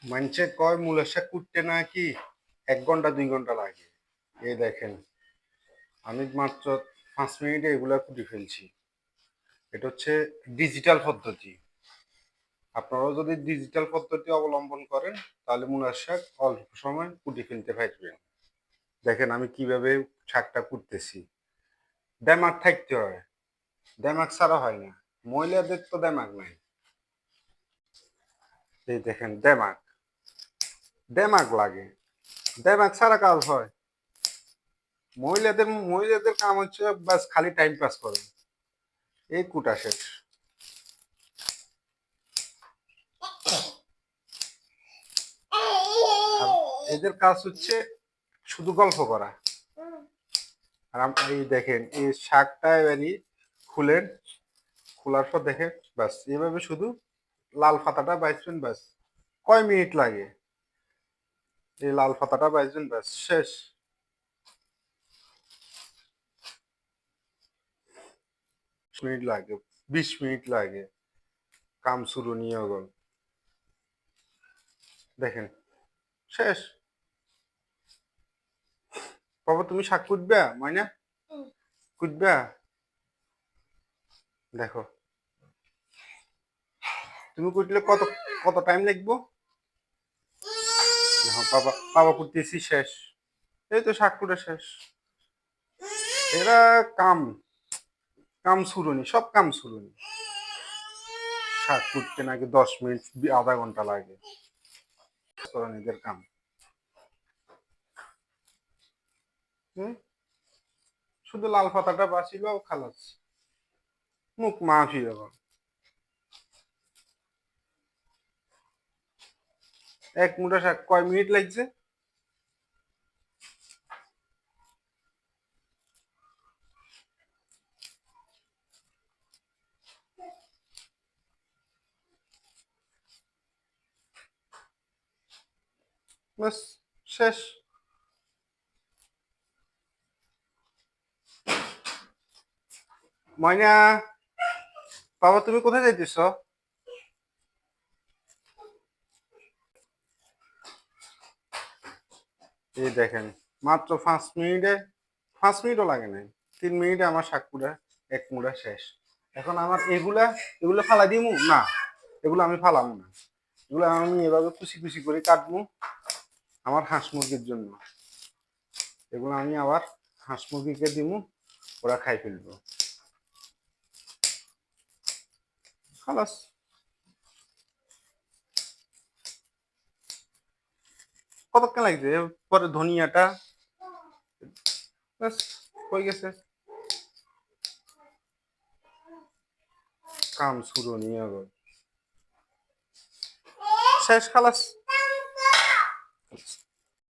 মানুষে কয় মূলের শাক কুটতে নাকি 1 ঘন্টা 2 ঘন্টা লাগে। এই দেখেন আমি মাত্র 5 মিনিটে এগুলা কুটে ফেলছি। এটা হচ্ছে ডিজিটাল পদ্ধতি। আপনারাও যদি ডিজিটাল পদ্ধতি অবলম্বন করেন তাহলে মূলার শাক অল্প সময় কুটে ফেলতে পারবেন। দেখেন আমি কিভাবে শাকটা কুটতেছি। দেমাগ থাকতে হয়, দেমাগ ছাড়া হয় না। মহিলাদের তো দেমাগ নাই। এই দেখেন দেমাগ, দেমাগ লাগে, দেমাগ ছাড়া কাজ হয়। মহিলাদের কাম হচ্ছে বাস খালি টাইম পাস করে। এই কুটা শেষ। আর এদের কাজ হচ্ছে শুধু গল্প করা। আর এই দেখেন এই শাকটা এবারই খুলেন, খোলার পর দেখেন বাস এইভাবে শুধু লাল পাতাটা বাইছেন বাস। কয় মিনিট লাগে এই লাল পাতাটা বাইছেন বাস শেষ। মিনিট লাগে, 20 মিনিট লাগে কাম শুরু নিয়ে গেল। দেখেন শেষ। বাবা তুমি শাক কুটবা ময়না, কুটবা? দেখো তুমি কুটলে কত কত টাইম লাগবো? দেখো বাবা বাবা কুটতেছি শেষ। এই তো শাক কুটা শেষ। এরা কাম কাম শুরুনি, সব কাম শুরুনি। শাক কুটতে নাকি 10 মিনিট আধা ঘন্টা লাগে এদের কাম। হুম, শুধু লাল পাতাটা বাঁচিল খালাস, মুখ মাফি যাবে। এক মুঠা শাক কয় মিনিট লাগছে? বাস শেষ। ময়না, বাবা তুমি কোথায় যাইতেছ? এই দেখেন মাত্র 5 মিনিটে, 5 মিনিটও লাগে নাই, 3 মিনিটে আমার শাক কুড়া এক মুড়া শেষ। এখন আমার এগুলা এগুলো ফালাই দিমু না, এগুলো আমি ফালামু না। এগুলো আমি এভাবে কুচি কুচি করে কাটবো আমার হাঁস মুরগির জন্য। এগুলো আমি আবার হাঁস মুরগিকে দিমু, ওরা খাই ফেলবো। খালাস। কতক্ষণ লাগছে? পরে ধনিয়াটা ব্যাস হয়ে গেছে, কাম শুরু নিয়ে শেষ খালাস।